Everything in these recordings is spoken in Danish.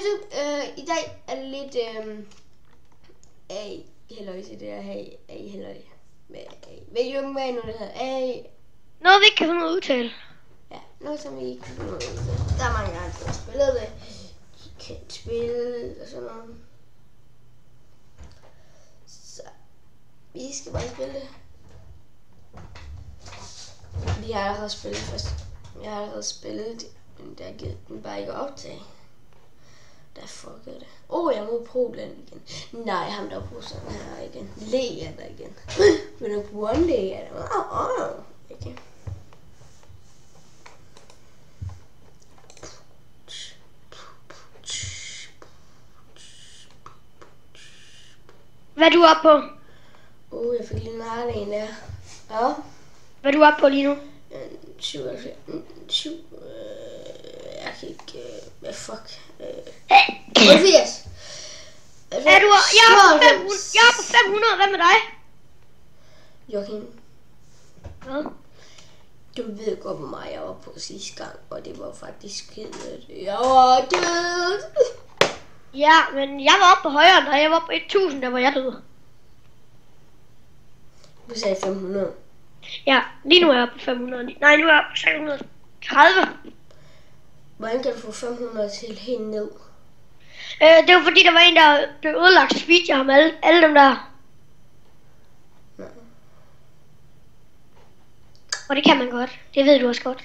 YouTube. I dag er det lidt halløj til det her. Halløj. Ved I jo ikke, hvad nu det hedder? Noget vi ikke kan finde ud af udtale. Ja, noget som vi ikke kan finde ud af udtale. Der er mange andre, der har spillet det. De kan spille og sådan noget. Så vi skal bare spille det. Vi har allerede spillet først. Jeg har allerede spillet det, men der har givet den bare ikke optage. Der fuckede det. Jeg må prøve den igen. Nej, ham der bruger sådan her igen. Le er der igen. Men der bruger en le er der. Okay. Hvad er du oppe på? Jeg fik lige meget en der. Ja. Hvad er du oppe på lige nu? 7. Jeg kan ikke... fuck. 80. Er du... Jeg er på 500. Hvad med dig? Joachim. Hvad? Du ved godt, hvor meget jeg var på sidste gang, og det var faktisk skidt. Jeg var død. Ja, men jeg var oppe på højere end dig. Jeg var oppe på 1000, der var jeg død. Du sagde 500. Ja, lige nu er jeg oppe på 500. Nej, nu er jeg oppe på 630. Hvordan kan du få 500 til helt ned? Det var fordi, der var en, der blev ødelagt, så spiste jeg ham alle dem der. Nej. Og det kan man godt. Det ved du også godt.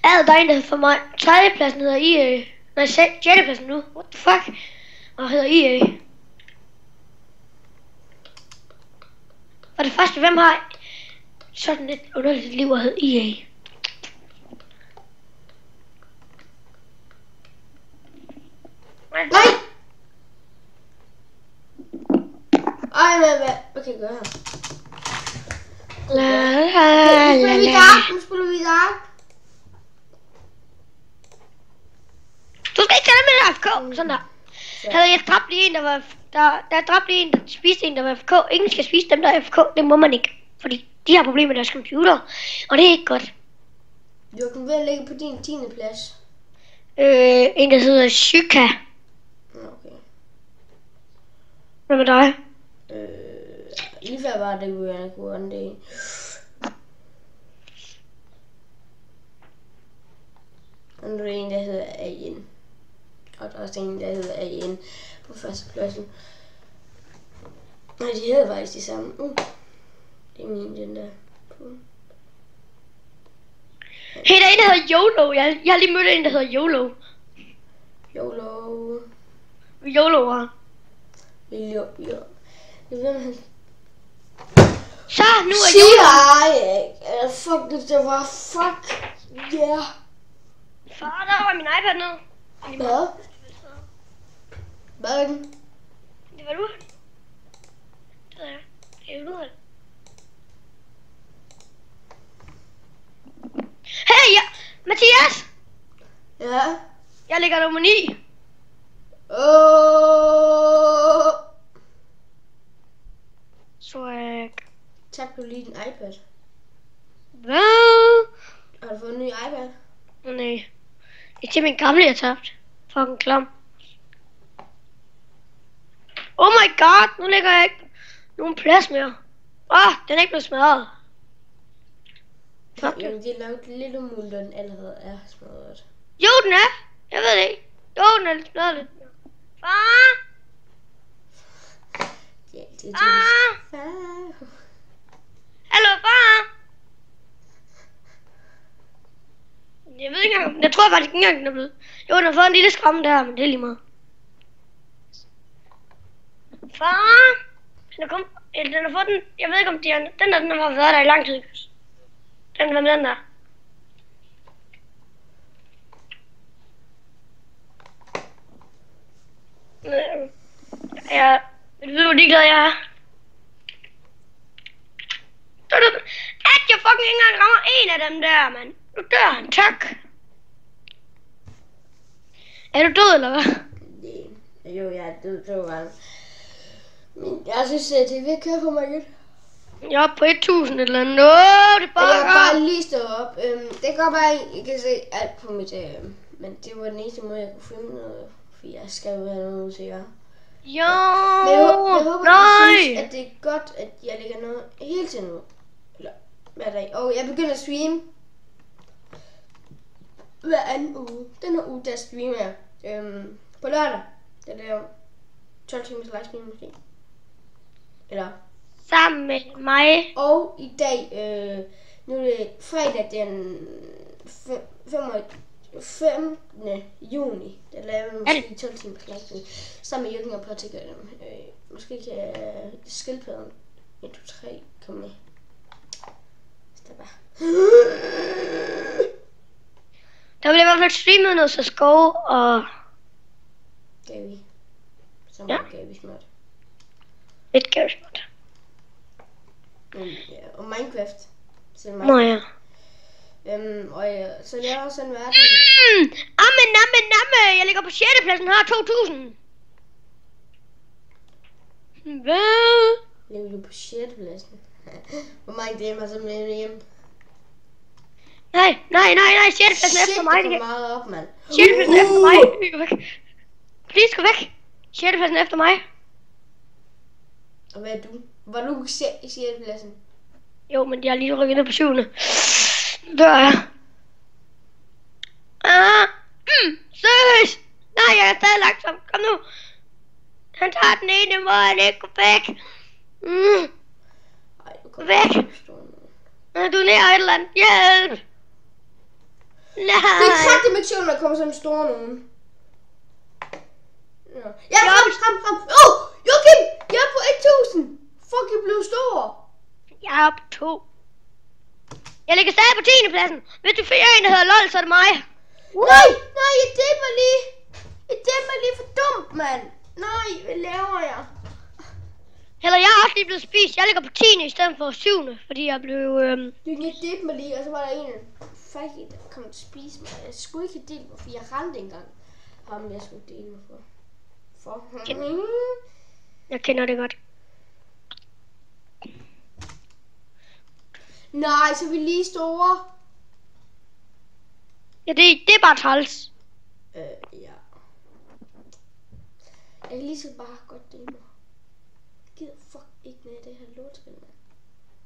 Der er en, der for mig. 3. pladsen hedder EA. Nej, 6. pladsen nu. What the fuck? Og hedder EA. Og det første, hvem har sådan et underligt liv og hedder EA? Nej! Ej, hvad kan jeg gøre her? Nu spiller vi der. Du skal ikke tage det med FK. Sådan der. Havde jeg dræbt lige en, der var... Der dræbte lige en, der spiste en, der var FK. Ingen skal spise dem, der er FK. Det må man ikke. Fordi de har problemer med deres computer. Og det er ikke godt. Joachim, hvad ligger på din 10. plads? En, der hedder Syka. Okay. Hvad med dig? Lige før var det jo en god det. Og nu er der en, der hedder AN. Og der er også en, der hedder AN på første pladsen. Nej, de hedder faktisk de samme. Det er min, den der. Hey, der er en, der hedder YOLO. Jeg har lige mødt en, der hedder YOLO. YOLO. YOLO'er. Jo. Jeg ved, han... Så, nu er YOLO. Fuck, det var fuck. Yeah. Far, der var min iPad ned. Hvad? Hvad er den? Det var du. Det er du. Hey, ja. Mathias! Ja? Jeg ligger nummer 9. Swag. Tabte du lige din iPad? Hvad? Har du fået en ny iPad? Nej. Det er til min gamle, jeg tabte. Fucking klam. Oh my god, nu ligger jeg ikke nogen plads mere. Den er ikke blevet smadret. Fuck. Jamen, de har lavet lidt umuligt, at den allerede er smadret. Jo, den er. Jeg ved det ikke. Jo, den er lidt smadret lidt. Far! Ja, det er Far! Hallo, far! Jeg ved ikke engang. Jeg tror faktisk ikke engang, den er blevet. Jo, den har fået en lille skræmme der, men det er lige meget. Far! Den har fået den. Jeg ved ikke om det er den har været der i lang tid. Den med den der. Jeg ved, hvor ligeglad jeg er. At jeg fucking ikke engang rammer en af dem der, mand. Nu dør han, tak. Er du død, eller hvad? Jo, jeg er død, det var. Men jeg synes, at det er ved at køre for mig igen. Jeg er oppe på 1000 eller noget. Det er bare jeg er bare lige stået op. Det går bare, jeg kan se alt på mit... men det var den eneste måde, jeg kunne fordi jeg skal jo have noget til jer. Jo, Men jeg håber, nej. I synes, at det er godt, at jeg lægger noget hele tiden ud. Eller hver dag. Og jeg begynder at streame hver anden uge. Den her uge, der streamer jeg på lørdag. Der laver 12 timers livestream måske. Eller. Sammen med mig. Og i dag, nu er det fredag den 15. juni. Der laver vi måske 12 timers livestream. Sammen med Jørgen og Patrick. Måske kan skildpadderen 1, 2, 3 komme med. Stop bare. Der bliver i hvert fald streamet noget så skov og... Gavi. Som Ja. Gavi smart. Lidt gavesmåt. Ja, og Minecraft. Så Nå ja. så laver jeg også en verden. Amme. Jeg ligger på 6. pladsen, har 2000. Hvad? Lever du på 6. pladsen? Hvor mange dage har så med hjem? Nej. 6. pladsen efter mig. Det går meget op, mand. 6. pladsen efter mig. Gå væk. Please, gå væk. 6. pladsen efter mig. Og hvad er du? Var du i 6. pladsen? Jo, men jeg har lige rykket ned på 7. Dør jeg. Søs! Nej, jeg er stadig langsom. Kom nu. Han tager den ene, hvor han ikke går væk. Ej, du kommer Væk. til at stå nu. Du er nær et eller andet. Hjælp! Nej. Det er kraftigt med at der kommer sådan en stor nogen. Ja, frem. Joachim! Jeg er på 1000! Fuck, jeg blev stor! Jeg er på 2. Jeg ligger stadig på 10. pladsen. Hvis du finder en, der hedder LOL, så er det mig. Nej, jeg dæmmer lige. Jeg dæmmer lige for dumt, mand. Nej, hvad laver jeg? Eller jeg er også lige blevet spist. Jeg ligger på 10. i stedet for 7. Fordi jeg blev... Jeg dæmmer lige, og så var der en faktisk, der kom til at spise mig. Jeg skulle ikke dele mig, for jeg rendte engang. Ham, jeg skulle dele mig for. Jeg kender det godt. Nej, så er vi lige store. Ja, det er bare træls. Ja. Jeg kan lige så bare godt dele mig. Jeg gider ikke med det her lortspil, mand.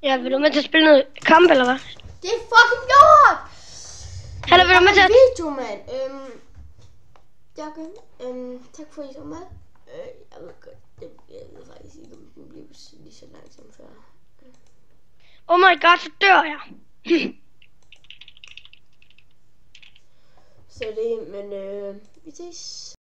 Ja, vil du med til at spille noget kamp, eller hvad? Det er fucking lort! Eller vil du med til at... video, mand. Tak for I så med. Jeg ved godt, jeg ved faktisk ikke, om den bliver lige så langsom før. Oh my god, så dør jeg. Så det, men vi ses.